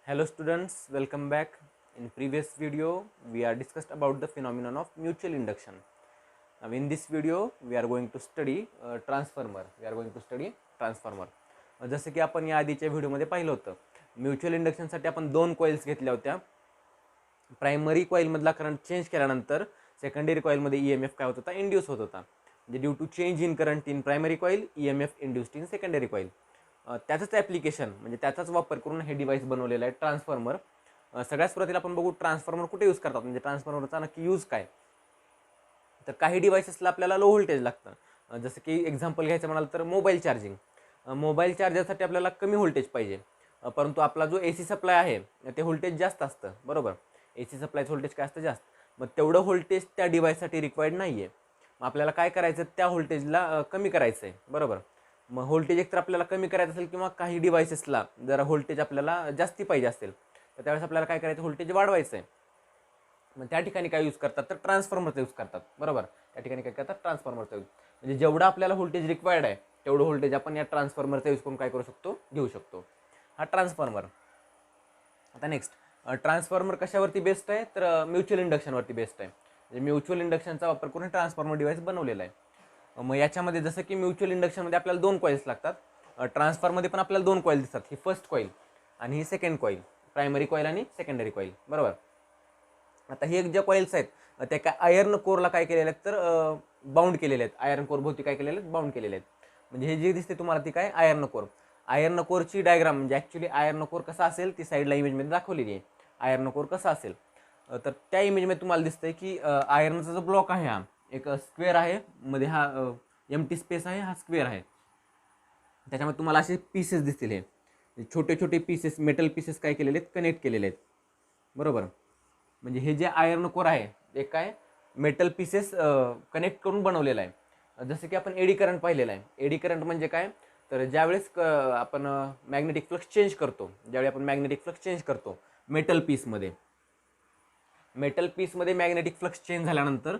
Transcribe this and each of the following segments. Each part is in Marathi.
Hello students, welcome back. In previous video, we are discussed about the phenomenon of mutual induction. Now in this video, we are going to study transformer. We are going to study transformer. जसं की आपण या आधीच्या व्हिडिओमध्ये पाहिलं होतं, म्युच्युअल इंडक्शनसाठी आपण दोन कॉइल्स घेतल्या होत्या. प्रायमरी कॉइलमधला करंट चेंज केल्यानंतर सेकंडरी कॉइलमध्ये EMF काय होत होता, इंड्यूस होत होता. म्हणजे due to change in current in primary coil, EMF induced in secondary coil. त्याचंच ॲप्लिकेशन म्हणजे त्याचाच वापर करून हे डिव्हाइस बनवलेलं आहे ट्रान्सफॉर्मर. सगळ्यात सुरुवातीला आपण बघू ट्रान्सफॉर्मर कुठे यूज करतात, म्हणजे ट्रान्सफॉर्मरचा नक्की यूज काय. तर काही डिव्हाइसेसला आपल्याला लो व्होल्टेज लागतं. जसं की एक्झाम्पल घ्यायचं म्हणाल तर मोबाईल चार्जिंग. मोबाईल चार्जरसाठी आपल्याला कमी व्होल्टेज पाहिजे, परंतु आपला जो AC सप्लाय आहे ते व्होल्टेज जास्त असतं. बरोबर, AC सप्लायचं व्होल्टेज काय असतं, जास्त. मग तेवढं व्होल्टेज त्या डिव्हाइससाठी रिक्वायर्ड नाही आहे. मग आपल्याला काय करायचं, त्या व्होल्टेजला कमी करायचं आहे. बरोबर, मग व्होल्टेज एकतर आपल्याला कमी करायचं असेल किंवा काही डिव्हाइसेसला जरा व्होल्टेज आपल्याला जास्ती पाहिजे असेल तर त्यावेळेस आपल्याला काय करायचं, व्होल्टेज वाढवायचं आहे. मग त्या ठिकाणी काय यूज करतात, तर ट्रान्सफॉर्मरचा यूज करतात. बरोबर, त्या ठिकाणी काय करतात, ट्रान्सफॉर्मरचा यूज. म्हणजे जेवढं आपल्याला व्होल्टेज रिक्वायर्ड आहे तेवढं व्होल्टेज आपण या ट्रान्सफॉर्मरचा यूज करून काय करू शकतो, घेऊ शकतो. हा ट्रान्सफॉर्मर. आता नेक्स्ट, ट्रान्सफॉर्मर कशावरती बेस्ड आहे, तर म्युच्युअल इंडक्शनवरती बेस्ड आहे. म्हणजे म्युच्युअल इंडक्शनचा वापर करून ट्रान्सफॉर्मर डिव्हाइस बनवलेला आहे. मग याच्यामध्ये जसं की म्युच्युअल इंडक्शनमध्ये आपल्याला दोन कॉइल्स लागतात. ट्रान्सफॉर्मरमध्ये पण आपल्याला दोन कॉइल दिसतात, ही फर्स्ट कॉइल आणि ही सेकंड कॉइल, प्रायमरी कॉइल आणि सेकंडरी कॉइल. बरोबर, आता हे ज्या कॉइल्स आहेत त्या काय आयर्न कोरला काय केलेले आहेत, तर बाउंड केलेले आहेत. आयर्न कोर भोवती काय केलेले आहेत, बाउंड केलेले आहेत. म्हणजे हे जे दिसते तुम्हाला ती काय, आयर्न कोर. आयर्न कोरची डायग्राम म्हणजे ॲक्च्युली आयर्न कोर कसा असेल ती साईडला इमेजमध्ये दाखवलेली आहे. आयर्न कोर कसा असेल तर त्या इमेजमध्ये तुम्हाला दिसतंय की आयर्नचा जो ब्लॉक आहे हा एक स्क्वेअर आहे, मध्ये हा एम्प्टी स्पेस आहे, हा स्क्वेअर आहे. त्याच्यामध्ये तुम्हाला असे पीसेस दिसतील, हे छोटे छोटे पीसेस, मेटल पीसेस काय केलेले आहेत, कनेक्ट केलेले आहेत. बरोबर, म्हणजे हे जे आयर्न कोर आहे एक काय मेटल पीसेस कनेक्ट करून बनवलेलं आहे. जसं की आपण एडी करंट पाहिलेला आहे. एडी करंट म्हणजे काय, तर ज्यावेळेस आपण मॅग्नेटिक फ्लक्स चेंज करतो, ज्यावेळी आपण मॅग्नेटिक फ्लक्स चेंज करतो मेटल पीसमध्ये, मॅग्नेटिक फ्लक्स चेंज झाल्यानंतर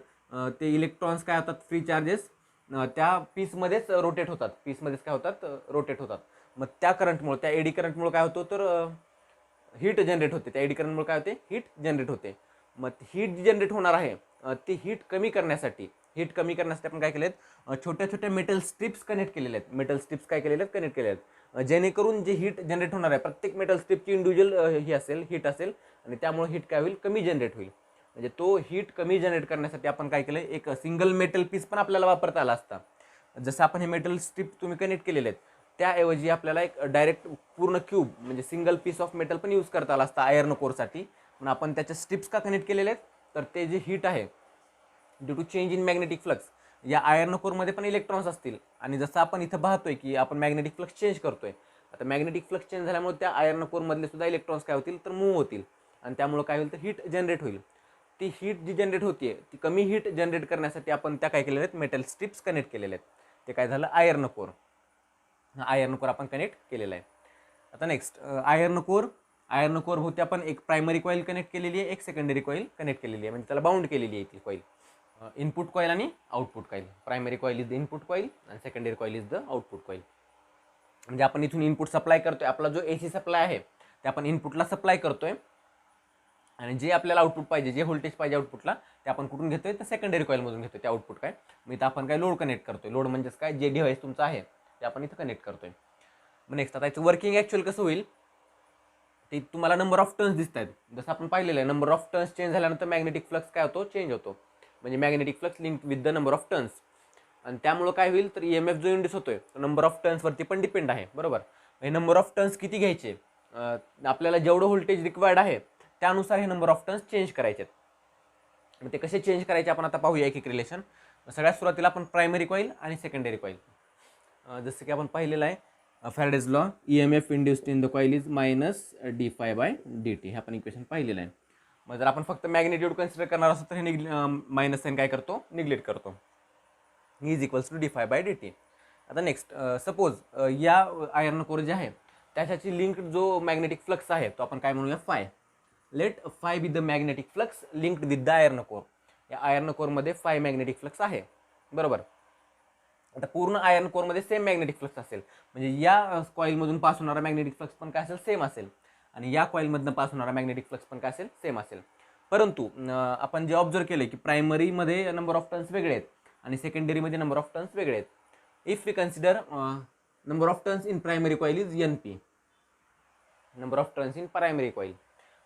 ते इलेक्ट्रॉन्स काय होतात, फ्री चार्जेस त्या पीसमध्येच रोटेट होतात, पीसमध्येच काय होतात, रोटेट होतात. मग त्या करंटमुळे, त्या एडी करंटमुळे काय होतं, तर हीट जनरेट होते. त्या एडी करंटमुळे काय होते, हीट जनरेट होते. मग हीट जनरेट होणार आहे, ती हीट कमी करण्यासाठी आपण काय केलेत, छोट्या छोट्या मेटल स्ट्रिप्स कनेक्ट केलेल्या आहेत. मेटल स्ट्रिप्स काय केलेले आहेत, कनेक्ट केलेले आहेत, जेणेकरून जे हीट जनरेट होणार आहे प्रत्येक मेटल स्ट्रिपची इंडिव्हिज्युअल ही असेल, हीट असेल, आणि त्यामुळे हीट काय होईल, कमी जनरेट होईल. म्हणजे तो हीट कमी जनरेट करण्यासाठी आपण काय केलं, एक सिंगल मेटल पीस पण आपल्याला वापरता आला असता. जसं आपण हे मेटल स्ट्रिप तुम्ही कनेक्ट केलेले आहेत त्याऐवजी आपल्याला एक डायरेक्ट पूर्ण क्यूब म्हणजे सिंगल पीस ऑफ मेटल पण यूज करता आला असता आयर्न कोरसाठी. पण आपण त्याच्या स्ट्रिप्स का कनेक्ट केलेले आहेत, तर ते जे हीट आहे due to change in magnetic flux, या आयर्न कोरमध्ये पण इलेक्ट्रॉन्स असतील, आणि जसं आपण इथं पाहतोय की आपण मॅग्नेटिक फ्लक्स चेंज करतोय, आता मॅग्नेटिक फ्लक्स चेंज झाल्यामुळे त्या आयर्न कोरमधले सुद्धा इलेक्ट्रॉन्स काय होतील, तर मूव्ह होतील, आणि त्यामुळे काय होईल, तर हीट जनरेट होईल. ती हीट जी जनरेट होतीये ती कमी हीट जनरेट करण्यासाठी आपण त्या काय केलेल्या आहेत, मेटल स्ट्रिप्स कनेक्ट केलेले आहेत. ते काय झालं, आयर्न कोर. आयर्न कोर आपण कनेक्ट केलेला आहे. आता नेक्स्ट, आयर्न कोर होते आपण एक प्रायमरी कॉईल कनेक्ट केलेली आहे, एक सेकंडरी कॉईल कनेक्ट केलेली आहे, म्हणजे त्याला बाउंड केलेली आहे ती कॉईल. इनपुट कॉईल आणि output coil. Primary coil is the input coil आणि secondary coil is the output coil. म्हणजे आपण इथून इनपुट सप्लाय करतोय, आपला जो AC सप्लाय आहे ते आपण इनपुटला सप्लाय करतोय, आणि जे आपल्याला आउटपुट पाहिजे, जे व्होल्टेज पाहिजे आउटपुटला, ते आपण कुठून घेतोय, तर सेकंडरी कॉईलमधून घेतोय ते आउटपुट. काय मग इथं आपण काय लोड कनेक्ट करतोय. लोड म्हणजेच काय, जे डिव्हाइस तुमचं आहे ते आपण इथं कनेक्ट करतोय. मग नेक्स्ट, आता याचं वर्किंग ॲक्च्युअल कसं होईल, ते तुम्हाला नंबर ऑफ टर्न्स दिसत आहेत. जसं आपण पाहिलेलं आहे, नंबर ऑफ टर्न्स चेंज झाल्यानंतर मॅग्नेटिक फ्लक्स काय होतो, चेंज होतो. म्हणजे magnetic flux link with the number of turns, आणि त्यामुळे काय होईल, तर EMF जो इंड्यूस होतोय तो नंबर ऑफ टर्न्सवरती पण डिपेंड आहे. बरोबर, हे नंबर ऑफ टर्न्स किती घ्यायचे, आपल्याला जेवढं व्होल्टेज रिक्वायर्ड आहे त्यानुसार हे नंबर ऑफ टर्न्स चेंज करायचे. मग ते कसे चेंज करायचे आपण आता पाहूया एक एक रिलेशन. सगळ्यात सुरुवातीला आपण प्रायमरी कॉईल आणि सेकंडरी कॉईल. जसं की आपण पाहिलेलं आहे Faraday's law, EMF induced in the coil is -d∅dt. हे आपण इक्वेशन पाहिलेलं आहे. मग जर आपण फक्त मॅग्नेट्यूड कन्सिडर करणार असतो तर हे मायनस साईन काय करतो, निग्लेक्ट करतो. Is equals to d∅dt. आता नेक्स्ट, सपोज या आयर्न कोर जे आहे त्याच्याची लिंक जो मॅग्नेटिक फ्लक्स आहे तो आपण काय म्हणूया, phi. Let phi be the magnetic flux linked with the iron core. या आयर्न कोरमध्ये फाय मॅग्नेटिक फ्लक्स आहे. बरोबर, आता पूर्ण आयर्न कोरमध्ये सेम मॅग्नेटिक फ्लक्स असेल, म्हणजे या कॉईलमधून पास होणारा मॅग्नेटिक फ्लक्स पण काय असेल, सेम असेल. आणि या कॉईलमधनं पास होणारा मॅग्नेटिक फ्लक्स पण काय असेल, सेम असेल. परंतु आपण जे ऑब्झर्व केलं की प्रायमरीमध्ये नंबर ऑफ टर्न्स वेगळे आहेत आणि सेकंडरीमध्ये नंबर ऑफ टर्न्स वेगळे आहेत. If we consider number of turns in primary coil is NP, number of turns in primary coil,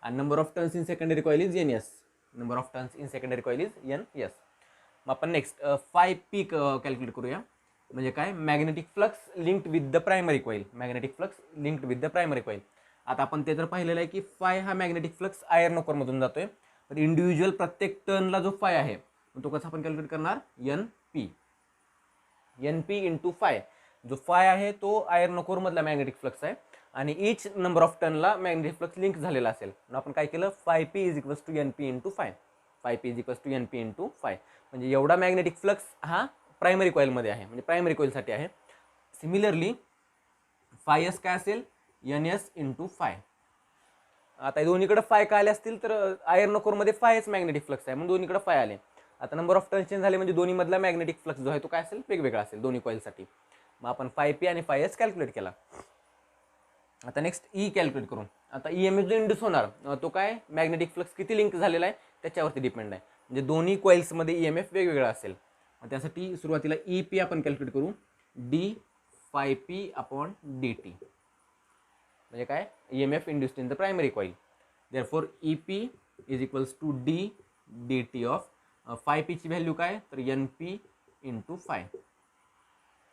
and number of turns in secondary coil is NS, number of turns in secondary coil is NS. मग आपण नेक्स्ट फाय पी कॅल्क्युलेट करूया. म्हणजे काय, magnetic flux linked with the primary coil, magnetic flux linked with the primary coil. आता आपण ते तर पाहिलेलं आहे की फाय हा मॅग्नेटिक फ्लक्स आयर्न कोरमधून जातोय, तर इंडिव्हिज्युअल प्रत्येक टर्नला जो फाय आहे तो कसा आपण कॅल्क्युलेट करणार, एन पी इंटू फाय. जो फाय आहे तो आयर्न कोरमधला मॅग्नेटिक फ्लक्स आहे आणि इच नंबर ऑफ टर्नला मॅग्नेटिक फ्लक्स लिंक झालेला असेल. आपण काय केलं, phi P is equals to N P into phi, phi P is equals to N P into phi. म्हणजे एवढा मॅग्नेटिक फ्लक्स हा प्रायमरी कॉईलमध्ये आहे, म्हणजे प्रायमरी कॉईलसाठी आहे. सिमिलरली फाय एस काय असेल, एन एस इंटू फाय. आता दोन्हीकडे फाय काय आले असतील तर आयर्न कोरमध्ये फायच मॅग्नेटिक फ्लक्स आहे म्हणून दोन्हीकडे फाय आले. आता नंबर ऑफ टर्न चेंज झाले म्हणजे दोन्हीमधला मॅग्नेटिक फ्लक्स जो आहे तो काय असेल, वेगवेगळा असेल दोन्ही कॉईलसाठी. मग आपण फाय पी आणि फाय एस कॅल्क्युलेट केला. आता नेक्स्ट ई कॅल्क्युलेट करू. आता ई एम एफ जो इंड्यूस होणार तो काय, मॅग्नेटिक फ्लक्स किती लिंक झालेला आहे त्याच्यावरती डिपेंड आहे. म्हणजे दोन्ही कॉईल्समध्ये ई एम एफ वेगवेगळा असेल. मग त्यासाठी सुरुवातीला ई पी आपण कॅल्क्युलेट करू, D phi P upon D T. म्हणजे काय, E M F induced in the primary coil. Therefore E P is equals to D D T of phi पीची व्हॅल्यू काय, तर N P into phi,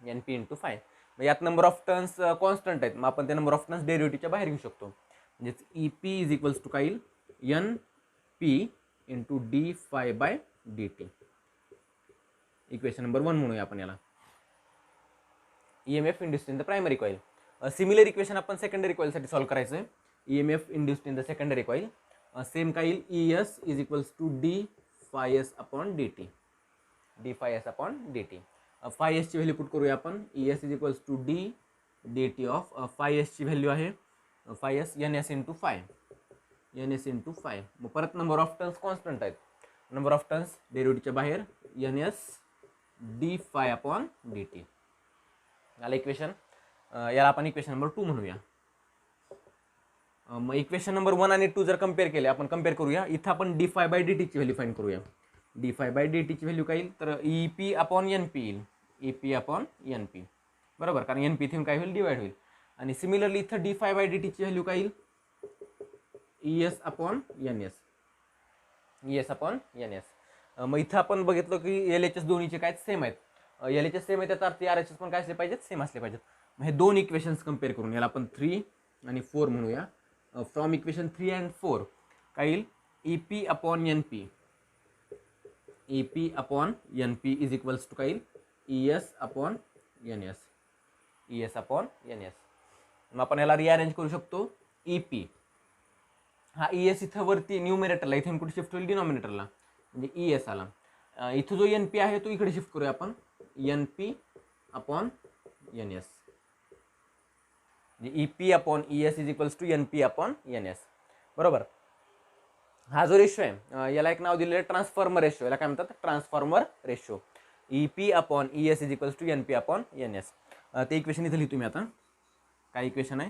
N P into phi. मग यात नंबर ऑफ टर्न्स कॉन्स्टंट आहेत, मग आपण त्या नंबर ऑफ टर्न्स डेरिव्हेटिव्हच्या बाहेर घेऊ शकतो. म्हणजेच E P is equals to काय, N P into D phi by D T. Equation number 1 म्हणूया आपण याला. E M F induced in the primary coil. Similar equation आपण सेकंडरी कॉईलसाठी सॉल्व्ह करायचं आहे. E M F induced in the secondary coil same काय येईल, E S is equals to D phi S upon D T, D phi S upon D T. Phi एसची व्हॅल्यू पुट करूया आपण, E S is equals to D D T of phi एसची व्हॅल्यू आहे phi S N S into phi, N S into phi. मग परत नंबर ऑफ टर्न्स कॉन्स्टंट आहेत, नंबर ऑफ टर्न्स डेरिव्हेटिव्हच्या बाहेर N S D phi upon D T. याला इक्वेशन, याला आपण इक्वेशन नंबर 2 म्हणूया. मग इक्वेशन नंबर 1 आणि 2 जर कम्पेअर केले, आपण कम्पेअर करूया. इथं आपण डी फाय बाय डी टीची व्हॅल्यू फाईंड करूया. डी फाय बाय डी टीची व्हॅल्यू काय येईल, तर E P upon N P येईल, E P upon N P, बरोबर, कारण एन पी इथून काय होईल, डिवाइड होईल. आणि सिमिलरली इथं डी फाय बाय डी टीची व्हॅल्यू काय येईल, E S upon N S, E S upon N S. मग इथं आपण बघितलं की एल एच एस दोन्हीचे काय सेम आहेत, एल एच एस सेम आहे त्याचा अर्थ आर एच एस पण काय असले पाहिजेत, सेम असले पाहिजेत. मग हे दोन इक्वेशन्स कम्पेअर करून याला आपण 3 आणि 4 म्हणूया. फ्रॉम इक्वेशन 3 अँड 4 काय येईल, E P upon N P, E P upon N P is equals to काय येईल, E S upon N S, E S upon N S. मग आपण याला रिअरेंज करू शकतो. ई पी हा ई एस इथं वरती न्यूमिरेटरला, इथून कुठे शिफ्ट होईल, डिनॉमिनेटरला, म्हणजे ई एस आला. इथं जो एन पी आहे तो इकडे शिफ्ट करूया आपण, N P upon N S, म्हणजे E P upon E S is equals to N P upon N S, बरोबर. हा जो रेशो आहे याला एक नाव दिलेलं आहे ट्रान्सफॉर्मर रेशो, याला काय म्हणतात, transformer ratio. E P upon E S is equals to N P upon N S. ते इक्वेशन इथं लिहितो मी आता. काय इक्वेशन आहे,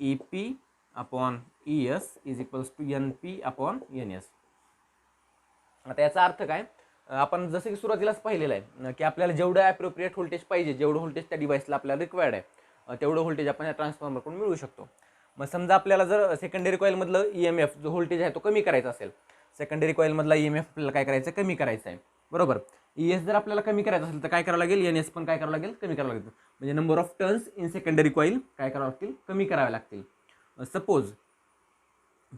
E P upon E S is equals to N P upon N S. आता याचा अर्थ काय, आपण जसं की सुरुवातीलाच पाहिलेलं आहे की आपल्याला जेवढं ॲप्रोप्रिएट व्होल्टेज पाहिजे, जेवढं व्होल्टेज त्या डिव्हाइसला आपल्याला रिक्वायर्ड आहे तेवढं व्होल्टेज आपण या ट्रान्सफॉर्मरकडून मिळवू शकतो. मग समजा आपल्याला जर सेकंडरी कॉईलमधलं ई एम एफ जो व्होल्टेज आहे तो कमी करायचा असेल, सेकंडरी कॉईलमधला ई एम एफ आपल्याला काय करायचं, कमी करायचं आहे, बरोबर. ई एस जर आपल्याला कमी करायचं असेल तर काय करावं लागेल, एन एस पण काय करावं लागेल, कमी करावं लागेल. म्हणजे number of turns in secondary coil काय करावं लागतील, कमी करावे लागतील. सपोज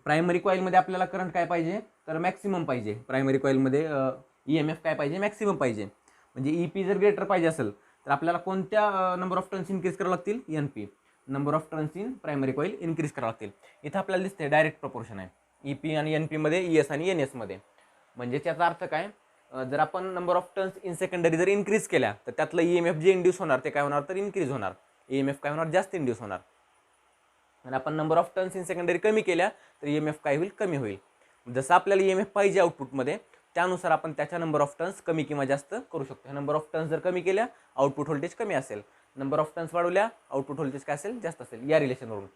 प्रायमरी कॉईलमध्ये आपल्याला करंट काय पाहिजे, तर मॅक्सिमम पाहिजे. प्रायमरी कॉईलमध्ये ई एम एफ काय पाहिजे, मॅक्सिमम पाहिजे. म्हणजे ई पी जर ग्रेटर पाहिजे असेल तर आपल्याला कोणत्या नंबर ऑफ टर्न्स इन्क्रीज करावं लागतील, N P, number of turns in primary coil increase करावं लागतील. इथं आपल्याला दिसते डायरेक्ट प्रपोर्शन आहे ई पी आणि एन पीमध्ये, ई एस आणि एन एसमध्ये. म्हणजे त्याचा अर्थ काय, जर आपण number of turns in secondary जर इन्क्रीज केल्या तर त्यातलं ई एम एफ जे इंड्यूस होणार ते काय होणार, तर इन्क्रीज होणार. ई एम एफ काय होणार, जास्त इंड्यूस होणार. आणि आपण number of turns in secondary कमी केल्या तर ई एम एफ काय होईल, कमी होईल. जसं आपल्याला ई एम एफ पाहिजे आउटपुटमध्ये त्यानुसार आपण त्याच्या नंबर ऑफ टर्न्स कमी किंवा जास्त करू शकतो. नंबर ऑफ टर्न्स जर कमी केल्या आउटपुट व्होल्टेज कमी असेल, नंबर ऑफ टर्न्स वाढवल्या आउटपुट व्होल्टेज काय असेल, जास्त असेल, या रिलेशनवरून.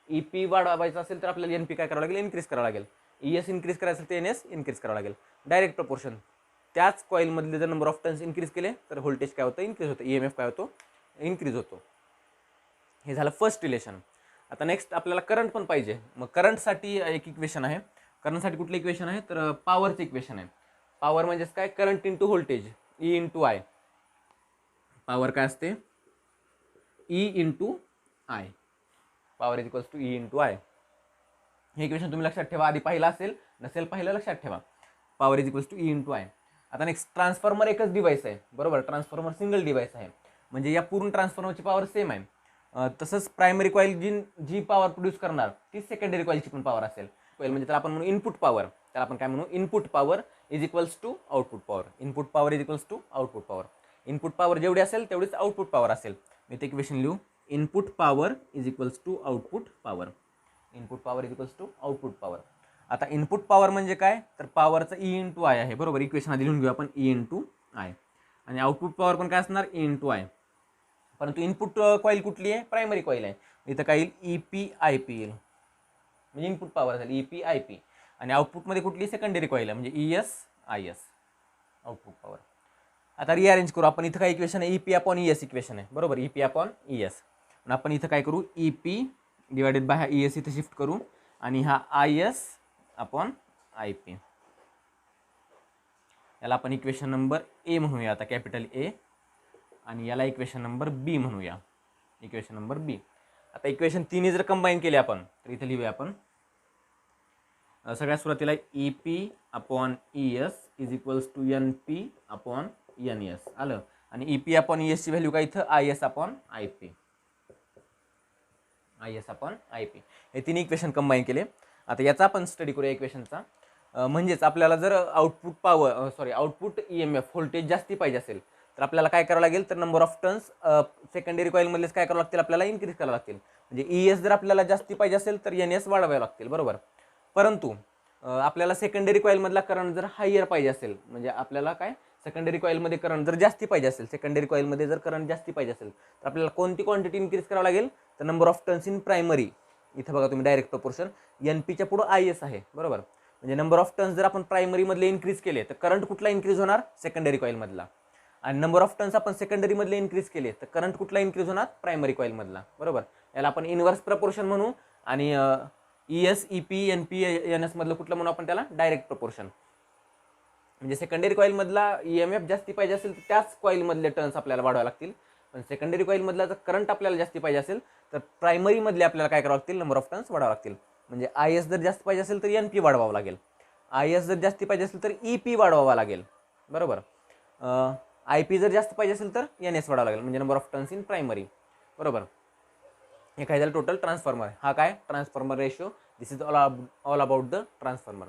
EP वाढवायचा असेल तर आपल्याला NP काय करावं लागेल, इन्क्रीज करावं लागेल. ES इन्क्रीज करायचं असेल तर NS इन्क्रीज करावं लागेल. Direct proportion. त्याच कॉईलमधले जर नंबर ऑफ टर्न्स इन्क्रीज केले तर व्होल्टेज काय होतं, इन्क्रीज होतं. EMF काय होतो, इन्क्रीज होतो. हे झालं फर्स्ट रिलेशन. आता नेक्स्ट आपल्याला करंट पण पाहिजे. मग करंटसाठी एक इक्वेशन आहे. करंटसाठी कुठलं इक्वेशन आहे, तर पॉवरचं इक्वेशन आहे. पॉवर म्हणजेच काय, current into voltage, E into I. Power काय असते, E into I. Power is equals to E into I. हे इक्वेशन तुम्ही लक्षात ठेवा. आधी पाहिलं असेल, नसेल पाहिलं लक्षात ठेवा. Power is equals to E into I. आता नेक्स्ट, ट्रान्सफॉर्मर एकच डिव्हाइस आहे, बरोबर. ट्रान्सफॉर्मर सिंगल डिव्हाइस आहे, म्हणजे या पूर्ण ट्रान्सफॉर्मरची पॉवर सेम आहे. तसंच प्रायमरी कॉईल जी पॉवर प्रोड्यूस करणार ती सेकंडरी कॉईलची पण पॉवर असेल. कॉईल म्हणजे त्याला आपण म्हणू इनपुट पॉवर. त्याला आपण काय म्हणू, input power is equals to output power. Input power is equals to output power. Input power जेवढी असेल तेवढीच आउटपुट पॉवर असेल. मी ते इक्वेशन लिहू, input power is equals to output power. Input power is equals to output power. आता इनपुट पॉवर म्हणजे काय, तर पॉवरचं E इंटू आय आहे, बरोबर. इक्वेशन आधी लिहून घेऊ आपण, E इंटू आय. आणि आउटपुट पॉवर पण काय असणार, E इंटू आय. परंतु इनपुट कॉईल कुठली आहे, प्रायमरी कॉईल आहे. इथं काय येईल, EPIP येईल, म्हणजे इनपुट पॉवर झाली EPIP. आणि आउटपुटमध्ये कुठली, सेकंडरी कॉईल आहे, म्हणजे ESIS, आउटपुट पॉवर. आता रिअरेंज करू आपण. इथं काय इक्वेशन आहे, EP अपॉन ES इक्वेशन आहे, बरोबर. EP upon ES. आणि आपण इथं काय करू, EP डिवायडेड बाय हा ES इथे शिफ्ट करू, आणि हा IS अपॉन IP. याला आपण इक्वेशन नंबर A म्हणूया आता, कॅपिटल A. आणि याला इक्वेशन नंबर B म्हणूया, इक्वेशन नंबर B. आता इक्वेशन 3 जर कंबाईन केले आपण तर इथे लिहूया आपण. सगळ्यात सुरुवातीला EP upon ES is equals to NP upon NS आलं. आणि EP अपॉन ES ची व्हॅल्यू काय इथं, IS upon IP. IS upon IP. हे तिन्ही इक्वेशन कंबाईन केले. आता याचा आपण स्टडी करूया इक्वेशनचा. म्हणजेच आपल्याला जर output power output EMF voltage जास्ती पाहिजे असेल तर आपल्याला काय करावं लागेल, तर नंबर ऑफ टर्न्स सेकंडरी कॉईलमधलेच काय करावं लागतील, आपल्याला इन्क्रीज करावं लागतील. म्हणजे ES जर आपल्याला जास्ती पाहिजे असेल तर NS वाढवावे लागतील, बरोबर. परंतु आपल्याला सेकंडरी कॉईलमधला करंट जर हायर पाहिजे असेल, म्हणजे आपल्याला काय, सेकंडरी कॉईलमध्ये करंट जर जास्ती पाहिजे असेल, सेकंडरी कॉईलमध्ये जर करंट जास्ती पाहिजे असेल तर आपल्याला कोणती क्वांटिटी इन्क्रीज करावं लागेल, तर number of turns in primary. इथं बघा तुम्ही डायरेक्ट प्रपोर्शन, NPच्या पुढं IS आहे, बरोबर. म्हणजे नंबर ऑफ टर्न्स जर आपण प्रायमरीमधले इन्क्रीज केले तर करंट कुठला इन्क्रीज होणार, सेकंडरी कॉईलमधला. आणि नंबर ऑफ टर्न्स आपण सेकंडरीमधले इन्क्रीज केले तर करंट कुठला इन्क्रीज होणार, प्रायमरी कॉईलमधला, बरोबर. याला आपण इन्व्हर्स प्रपोर्शन म्हणू. आणि ES EP NP NS मधलं कुठलं म्हणू आपण, त्याला डायरेक्ट प्रपोर्शन. म्हणजे सेकंडरी कॉईलमधला EMF जास्ती पाहिजे असेल तर त्याच कॉईलमधले टर्न्स आपल्याला वाढवावे लागतील. पण सेकंडरी कॉईलमधला जर करंट आपल्याला जास्ती पाहिजे असेल तर प्रायमरीमधले आपल्याला काय करावं लागतील, नंबर ऑफ टर्न्स वाढवावे लागतील. म्हणजे IS जर जास्त पाहिजे असेल तर NP वाढवावं लागेल. IS जर जास्ती पाहिजे असेल तर EP वाढवावा लागेल, बरोबर. IP जर जास्त पाहिजे असेल तर NS वाढवावं लागेल, म्हणजे number of turns in primary, बरोबर. हे काय झालं टोटल ट्रान्सफॉर्मर. हा काय, transformer ratio. This is all about the transformer.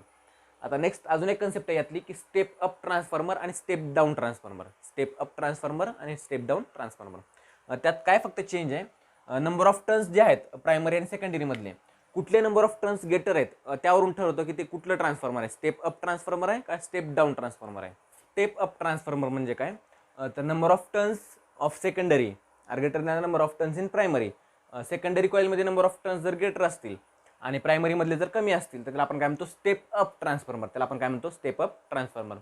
आता नेक्स्ट अजून एक कन्सेप्ट आहे यातली, की स्टेप अप ट्रान्सफॉर्मर आणि step down transformer. Step up transformer आणि स्टेप डाऊन ट्रान्सफॉर्मर. त्यात काय फक्त चेंज आहे, नंबर ऑफ टर्न्स जे आहेत प्रायमरी आणि सेकंडरी मधले, कुठले नंबर ऑफ टर्न्स गेटर आहेत त्यावरून ठरवतो की ते कुठलं ट्रान्सफॉर्मर आहे, स्टेप अप ट्रान्सफॉर्मर आहे का स्टेप डाऊन ट्रान्सफॉर्मर आहे. स्टेप अप ट्रान्सफॉर्मर म्हणजे काय, तर number of turns of secondary are greater than number of turns in primary. सेकंडरी कॉईलमध्ये नंबर ऑफ टर्न्स जर ग्रेटर असतील आणि प्रायमरीमधले जर कमी असतील तर त्याला आपण काय म्हणतो, स्टेप अप ट्रान्सफॉर्मर. त्याला आपण काय म्हणतो, स्टेप अप ट्रान्सफॉर्मर.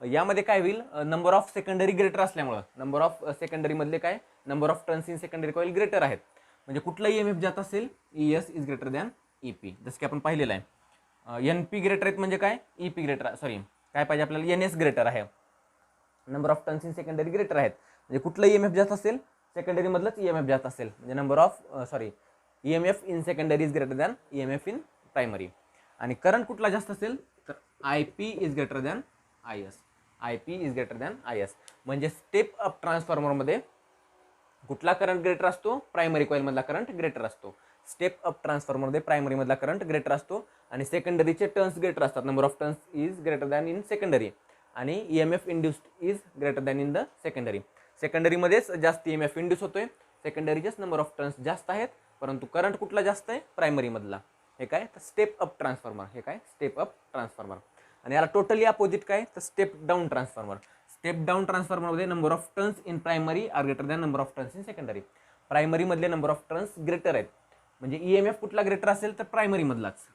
यामध्ये काय होईल, नंबर ऑफ सेकंडरी ग्रेटर असल्यामुळं नंबर ऑफ सेकंडरीमधले काय, number of turns in secondary coil greater आहेत. म्हणजे कुठला EMF जात असेल, ES is greater than EP, जसं की आपण पाहिलेलं आहे. NP ग्रेटर आहेत म्हणजे काय, EP ग्रेटर, सॉरी काय पाहिजे आपल्याला, NS ग्रेटर आहे. Number of turns in secondary greater आहेत, म्हणजे कुठलं EMF जास्त असेल, सेकंडरी मधलंच EMF जास्त असेल, म्हणजे number of EMF in secondary is greater than EMF in primary. आणि करंट कुठला जास्त असेल, तर IP is greater than IS. IP is greater than IS. म्हणजे स्टेप अप ट्रान्सफॉर्मरमध्ये कुठला करंट ग्रेटर असतो, प्रायमरी कॉईलमधला करंट ग्रेटर असतो. स्टेप अप ट्रान्सफॉर्मरमध्ये प्रायमरीमधला करंट ग्रेटर असतो आणि सेकंडरीचे टर्न्स ग्रेटर असतात. Number of turns is greater than in secondary आणि EMF induced is greater than in the secondary. सेकंडरीमध्येच जास्त EMF इंड्यूस होतोय, सेकंडरीचेच नंबर ऑफ टर्न्स जास्त आहेत, परंतु करंट कुठला जास्त आहे, प्रायमरीमधला. हे काय, तर स्टेप अप ट्रान्सफॉर्मर. हे काय, स्टेप अप ट्रान्सफॉर्मर. आणि याला टोटली अपोजिट काय, तर step down transformer. Step down ट्रान्सफॉर्मरमध्ये number of turns in primary are greater than number of turns in secondary. प्रायमरीमधले नंबर ऑफ टर्न्स ग्रेटर आहेत म्हणजे EMF कुठला ग्रेटर असेल तर प्रायमरी मधलाच.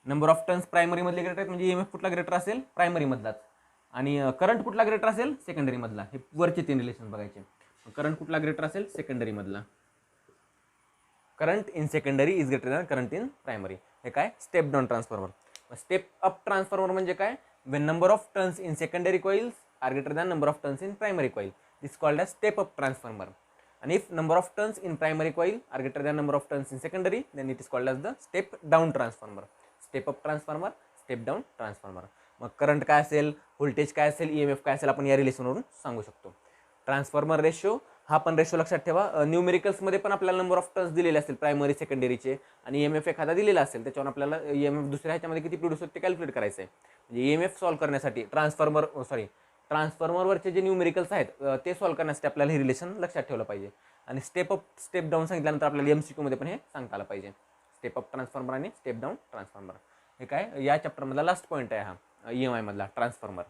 नंबर ऑफ टर्न्स प्रायमरी मधले ग्रेटर आहेत म्हणजे EMF कुठला ग्रेटर असेल प्रायमरी मधलाच. आणि करंट कुठला ग्रेटर असेल सेकंडरी मधला. हे वरचे 3 रिलेशन बघायचे. करंट कुठला ग्रेटर असेल सेकंडरी मधला. Current in secondary is greater than current in primary. हे काय step down transformer. Step up transformer म्हणजे काय, when number of turns in secondary coils are greater than number of turns in primary coil, this called as step up transformer. And if number of turns in primary coil are greater than number of turns in secondary, then it is called as the step down transformer. Step up transformer, step down transformer. मग करंट काय असेल, व्होल्टेज काय असेल, EMF काय असेल आपण या रिलेशनवरून सांगू शकतो. ट्रान्सफॉर्मर रेशो हा पण रेशो लक्षात ठेवा. न्यूमेरिकल्समध्ये पण आपल्याला नंबर ऑफ टर्न्स दिलेले असतील प्रायमरी सेकंडरीचे आणि EMF एखादा दिलेला असेल त्याच्यावर आपल्याला EMF दुसऱ्या ह्याच्यामध्ये किती प्रोड्यूस होते ते कॅल्क्युलेट करायचं आहे. म्हणजे EMF सॉल्व्ह करण्यासाठी ट्रान्सफॉर्मरवरचे जे न्यूमेरिकल्स आहेत ते सॉल्व्ह करण्यासाठी आपल्याला हे रिलेशन लक्षात ठेवलं पाहिजे. आणि स्टेप अप स्टेप डाऊन सांगितल्यानंतर आपल्याला MCQ मध्ये पण हे सांगता आलं पाहिजे. स्टेप अप ट्रान्सफॉर्मर आणि स्टेप डाऊन ट्रान्सफॉर्मर हे काय या चॅप्टरमधला लास्ट पॉईंट आहे हा EMI मधला ट्रान्सफॉर्मर.